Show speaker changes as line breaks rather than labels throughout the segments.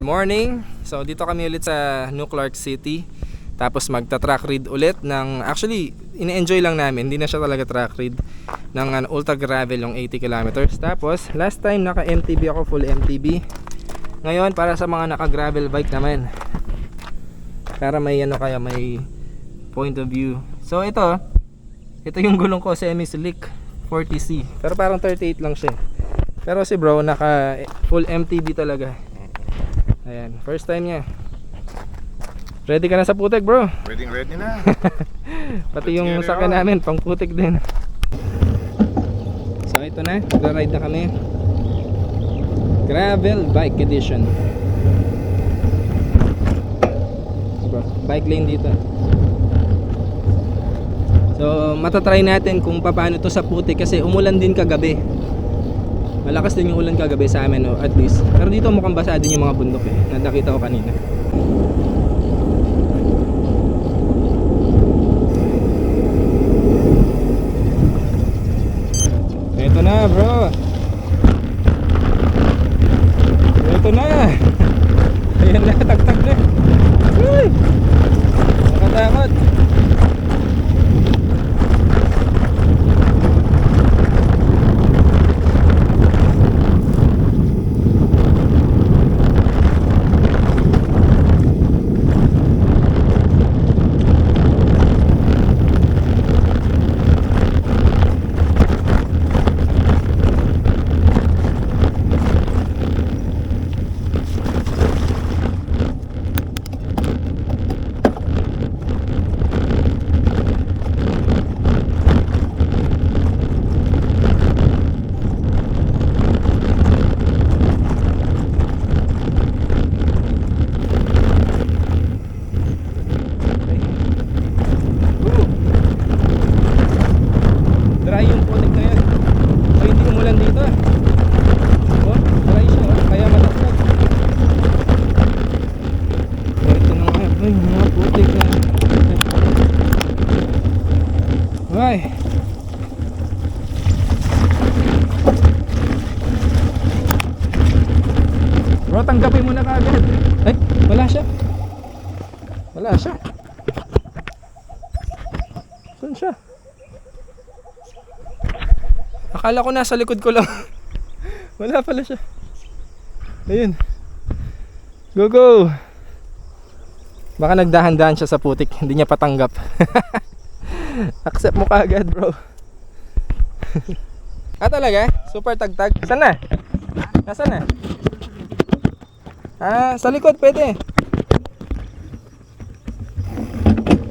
morning. So dito kami ulit sa New Clark City. Tapos magta-track read ulit ng, actually ini-enjoy lang namin, hindi na siya talaga track read, ng ultra gravel yung 80 kilometers. Tapos last time naka MTB ako, full MTB. Ngayon para sa mga naka gravel bike naman, para may kaya may point of view. So ito yung gulong ko, semi slick 40C, pero parang 38 lang siya. Pero si bro naka full MTB talaga. Ayan, first time niya. Ready ka na sa putik, bro?
Ready na.
Pati yung sakyan namin, pang putik din. So ito na, nagra-ride na kami. Gravel Bike Edition. Bro, bike lane dito. So matatry natin kung paano to sa putik, kasi umulan din kagabi. Malakas din yung ulan kagabi sa amin, at least. Pero dito mukhang basa din yung mga bundok na nakita ko kanina. Ito na, bro. Ito na. Ayan na, tagtag na. Uy! Nakatakot. Ay. Bro, tanggapin mo na kaagad. Ay, wala siya. Wala siya. Saan siya? Akala ko nasa likod ko lang. Wala pala siya. Ayun. Go go. Baka nagdahan-dahan siya sa putik, hindi niya patanggap. Accept mo kaagad, bro. Talaga? Super tagtag. Saan na? Nasaan na? Sa likod pwede.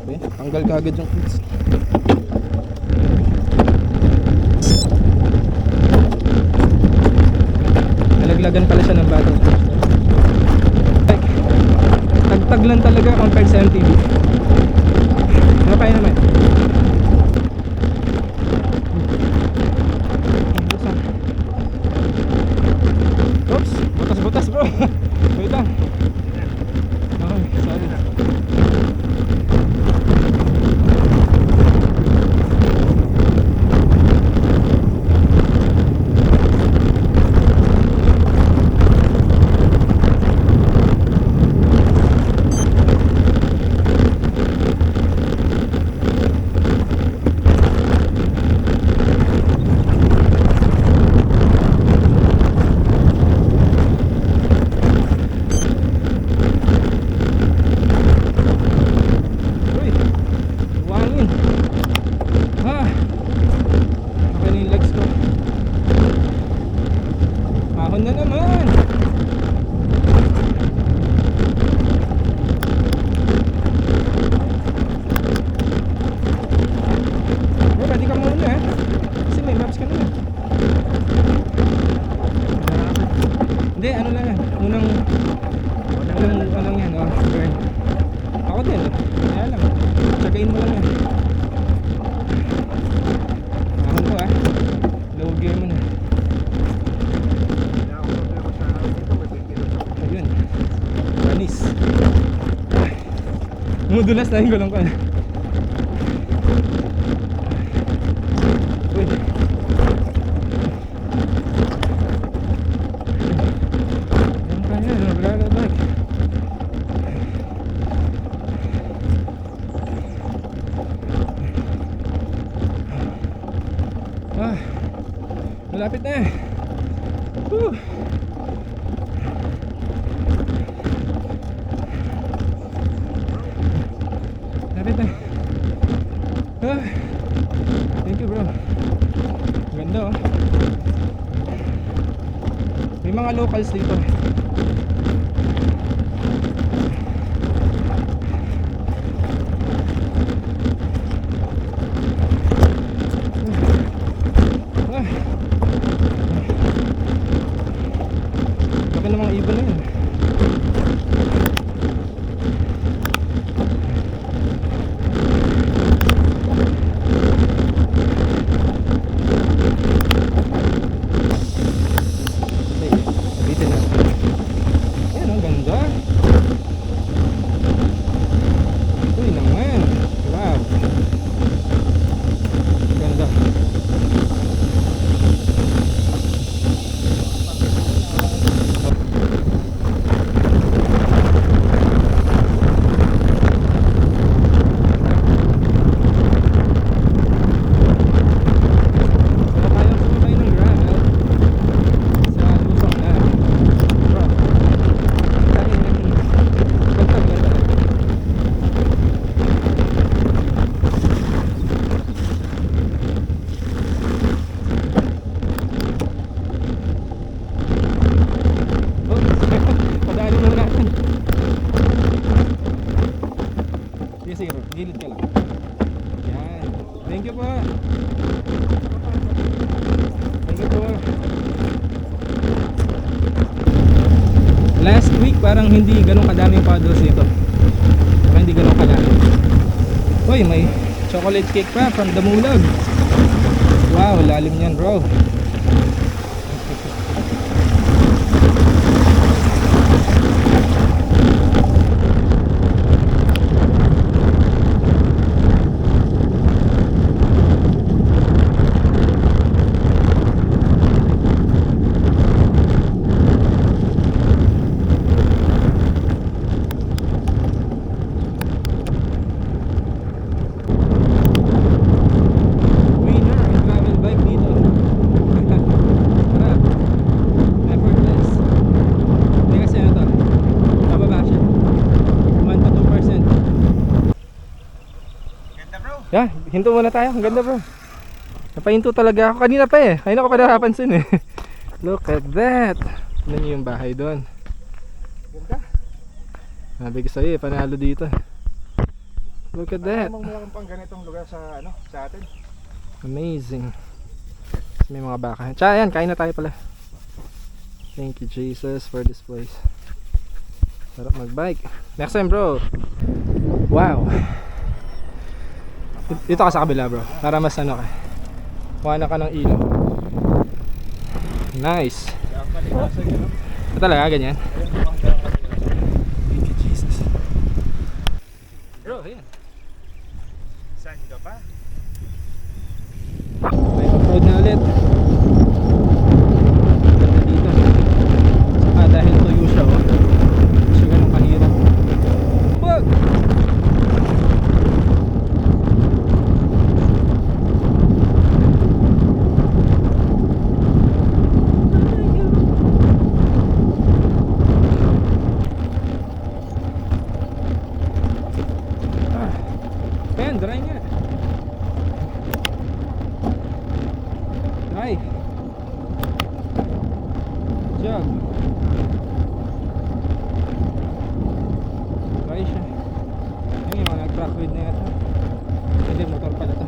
Okay, tanggal kaagad yung clips. Nalaglagan pala siya ng battle. Tagtag lang talaga compared sa MTB. Ano kaya naman? Oops, butas-butas, bro. Wait lang. Okay, sorry. Na naman. Bro, ready ka muna kasi may maps ka na. Hindi, ano lang yan. Unang yan, burn. Ako din, kaya lang. Tsagain mo lang yan. Ahon ko low gear mo na. Mudulas na yung gulong ko. Uy. Yan kaya, gravel bike. Malapit na. Woo. Lapit na. Ah. Thank you bro. Ganda oh. May mga locals dito. Laki ng mga ibon na yun. Bitin na. Ayan ang ganda. Uy naman. Wow. Ganda. Sige, gilid ka lang. Yan. Thank you po. Thank you po. Last week parang hindi ganun kadami yung paddles dito. Parang hindi ganun kalaki. Uy, may chocolate cake pa from Damulag. Wow, lalim yan bro. Yeah, hinto muna tayo. Ang ganda bro. Napahinto talaga ako. Kanina pa eh. Kanina ko pa napapansin eh. Look at that. Tignan niyo yung bahay doon.
Ganda.
Sabi ko sa'yo eh, panalo dito. Look at that.
Ano namang pang ganitong lugar sa sa atin?
Amazing. May mga baka. Tsaka yan, kain na tayo pala. Thank you Jesus for this place. Sarap magbike. Next time bro. Wow. Dito ka sa kabila bro, para mas ano ka. Kuha na ka ng ilaw. Nice. Ito talaga, ganyan. Thank you Jesus. Bro, ayan.
Saan ka pa?
May off-road na ulit. Ganda dito. Saka dahil tuyo siya oh. Siya ganun kahirap. Wag! Ayan, dry nga. Dry. Job. Dry siya. Ayun yung mga nag-track with na yata. Hindi, motor pala to.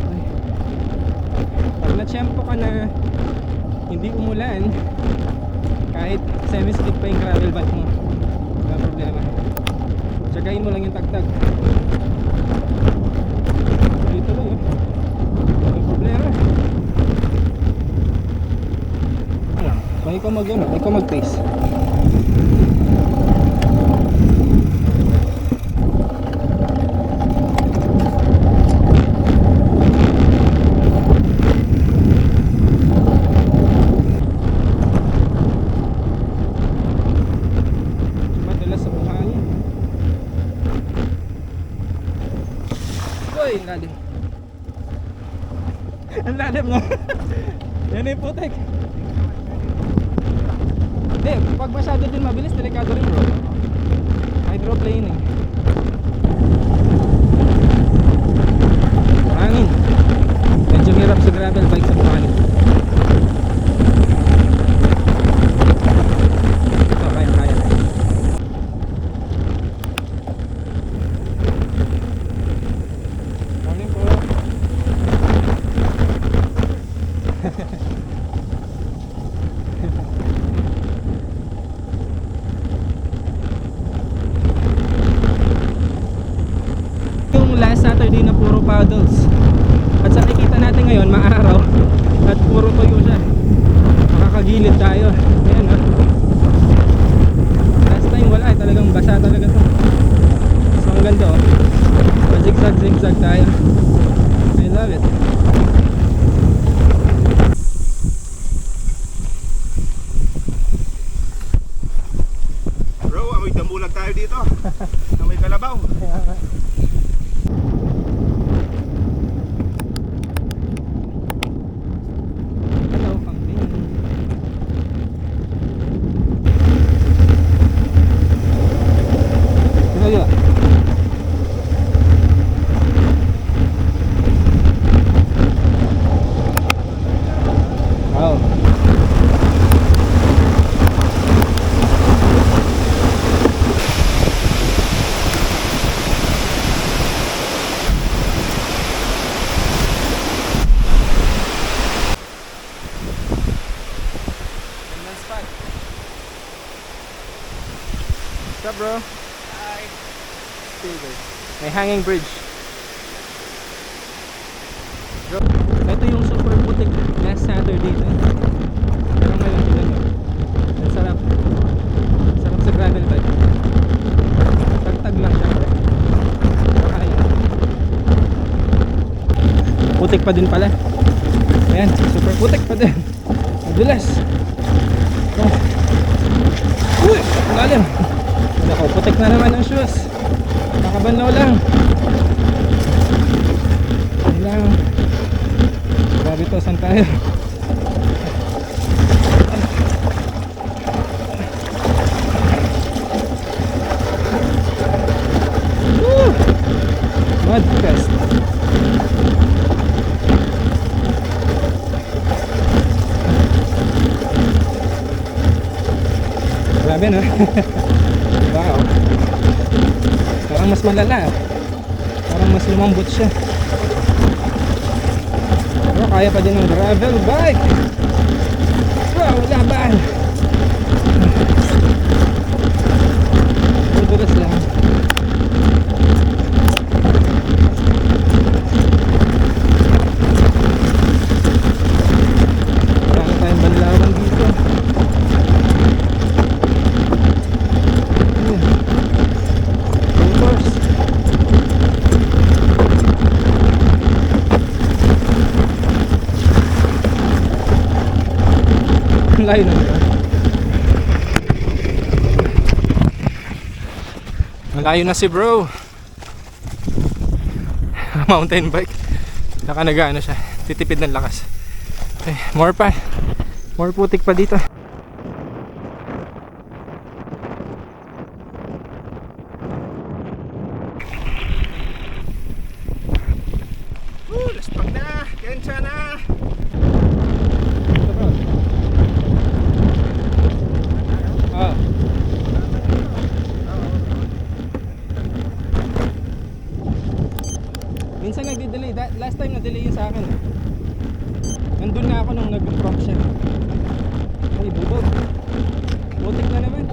Ay. Pag na-tsempo ka na hindi umulan, kahit semi-skid pa yung gravel bike mo, wala problema. Tsagain mo lang yung tagtag. Dito lang yun. May problema. May ikaw mag-ano, ikaw mag-pace. Madalas sa buhangin. Uy, ang lalim. Ang lalim. ilalim, no? Yan yung putik. Hindi, pag masyado din mabilis, delikado rin bro. Hydroplaning. Hangin. Medyo hirap sa gravel bike sa buhangin. Ito, kaya. Hangin po. Yung last Saturday na puro paddles. At sa nakikita natin ngayon, maaraw at puro tuyo siya. Makakagilid tayo. Ayan, no? Last time wala, talagang basa talaga to. So ang ganda, oh. Zigzag tayo. I love it.
Bro, amoy dambulag tayo dito. Amoy kalabaw.
Hello, camping. Ito yun. Wow. What's up, bro?
Hi.
May hanging bridge. Bro, ito yung super putik last Saturday to. Pero ngayon ilan yun. Ang sarap. Sarap sa gravel bike. Tagtag lang siya. Kaya. Putik pa din pala. Ayan, super putik pa din. Madulas. Oh. Uy, ang lalim. Nako, putik na naman ang shoes. Nakabanlaw lang. Lang. Grabe to, saan tayo? Woo! Mudfest. Grabe, no? Wow. Parang mas malala. Parang mas lumambot siya. Pero kaya pa din ng gravel bike. Wow, laban. Madulas lang. Marami tayong banlawan dito. Course. Layo na ba? Malayo na si bro. Mountain bike. Saka nag-ano siya, titipid ng lakas. Okay, more pa. More putik pa dito.
Laspag na. Kensya na.
Ito bro. Ah. Minsan nagde-delay. Last time na-delay yun sa akin. Nandun na ako nung nag-prop siya. Ay, bubog. Putik na naman.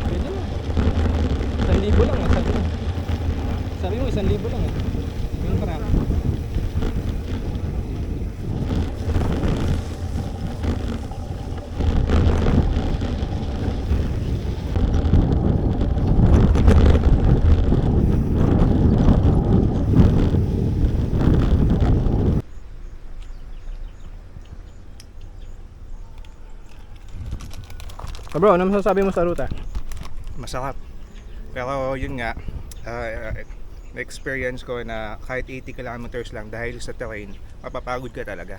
Pwede na. 1,000 lang, sabi mo. Sabi mo 1,000 lang eh. Yung crack. So bro, ano masasabi mo sa ruta?
Masarap. Pero yun nga, na-experience ko na kahit 80 kilometers lang dahil sa terrain, mapapagod ka talaga.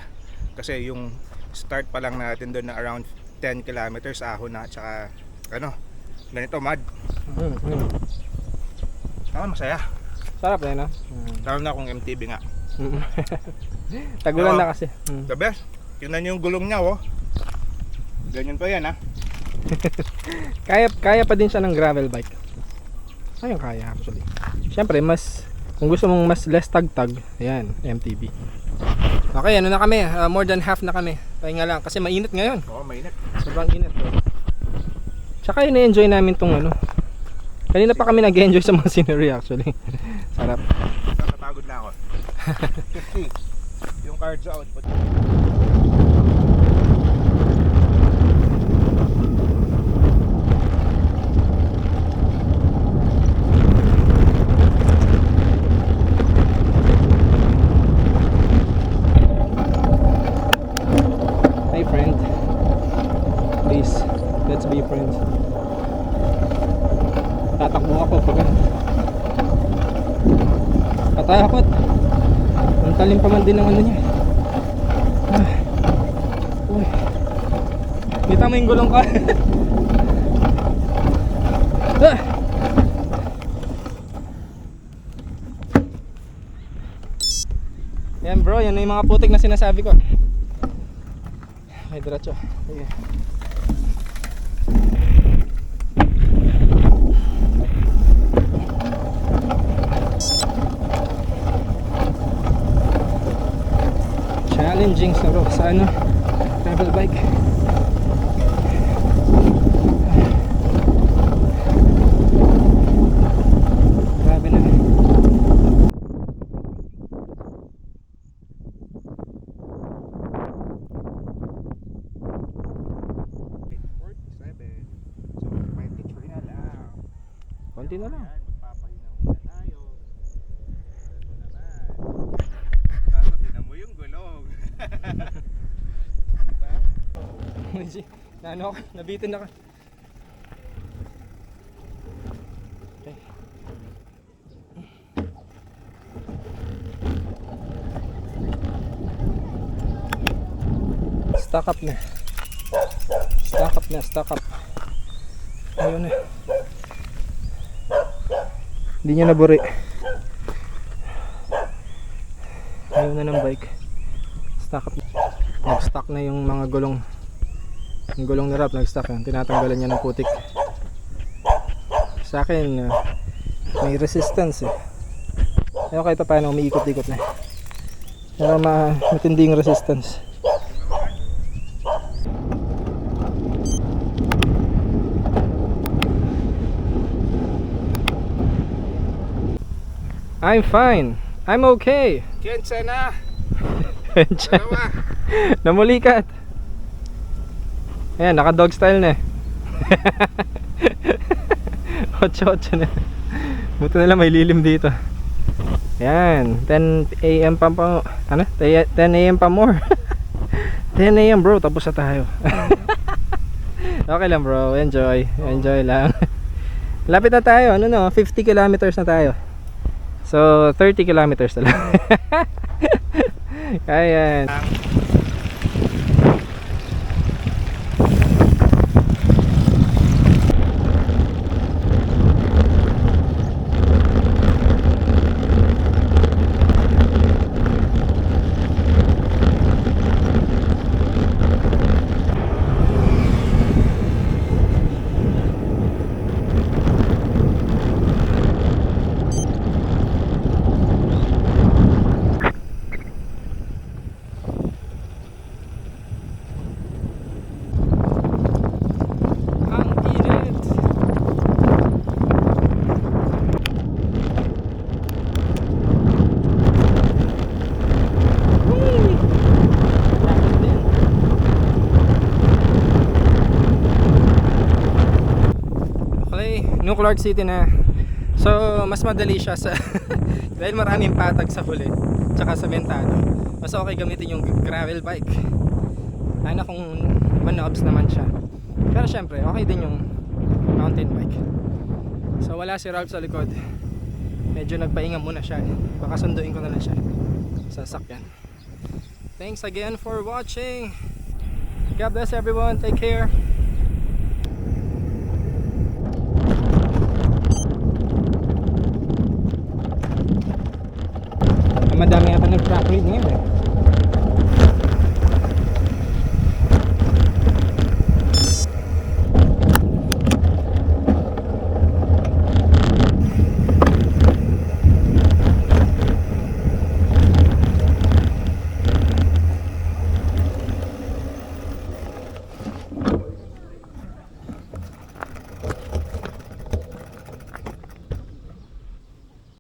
Kasi yung start pa lang natin doon na around 10 kilometers ahon na, tsaka ganito mud. Masaya.
Sarap eh, no?
Lalo na kung MTB nga.
Tagulan
Oo.
na kasi.
The best. Tingnan niyo yung gulong niya, oh. Ganyan pa yan, ha.
Kaya pa din siya ng gravel bike. Ayun, kaya actually. Siyempre, kung gusto mong mas less tag-tag, ayan, MTB. Okay, ano na kami? More than half na kami. Pahinga lang kasi mainit ngayon.
Oo, mainit.
Sobrang init. Tsaka ina-enjoy namin tong ano. Kanina pa kami nag-enjoy sa mga scenery actually. Sarap.
Napapagod na ako. 50. Yung cards output.
Hi friend. Please, let's be friends. Tatakbo ako pag katakot. Ang talim pa man din ng ano niya. Uy. Kita mo yung gulong ko. Yan bro, yan na yung mga putik na sinasabi ko. Ay, diretso. Sige. Challenging sa ano, travel bike. Grabe na. Konti na lang.
Magpapahinga muna tayo. Ito naman. Tapos tinan mo yung gulong.
Ano ako, nabitin ako. Okay. Stock up na. Stock up. Ayun na. Hindi niya naburi. Ayaw na ng bike. Stock up. Nag-stock na yung mga gulong. Yung gulong ni Rap nag-stock yan. Tinatanggalan niya ng putik. Sa akin, may resistance eh. Ayaw kahit pa paano umiikot-ikot na. Pero matinding resistance. I'm fine. I'm okay.
Kensa na.
Diyan.
Dalawa.
Namulikat. Ayan, naka dog style na eh. 8-8 na. Buti na lang may lilim dito. Ayan, 10 AM pa mo. Ano? 10 AM pa more. 10 AM bro, tapos na tayo. Okay lang bro, enjoy lang. Lapit na tayo, 50 kilometers na tayo. So 30 kilometers na lang. Kaya New Clark City na. So mas madali siya sa dahil maraming patag sa huli tsaka sementado. Mas okay gamitin yung gravel bike. Ay na kung manobs naman siya. Pero syempre, okay din yung mountain bike. So wala si Ralph sa likod. Medyo nagpahinga muna siya. Baka sunduin ko na lang siya sa sasakyan. Thanks again for watching. God bless everyone. Take care. Madami ata nag-track read ngayon eh.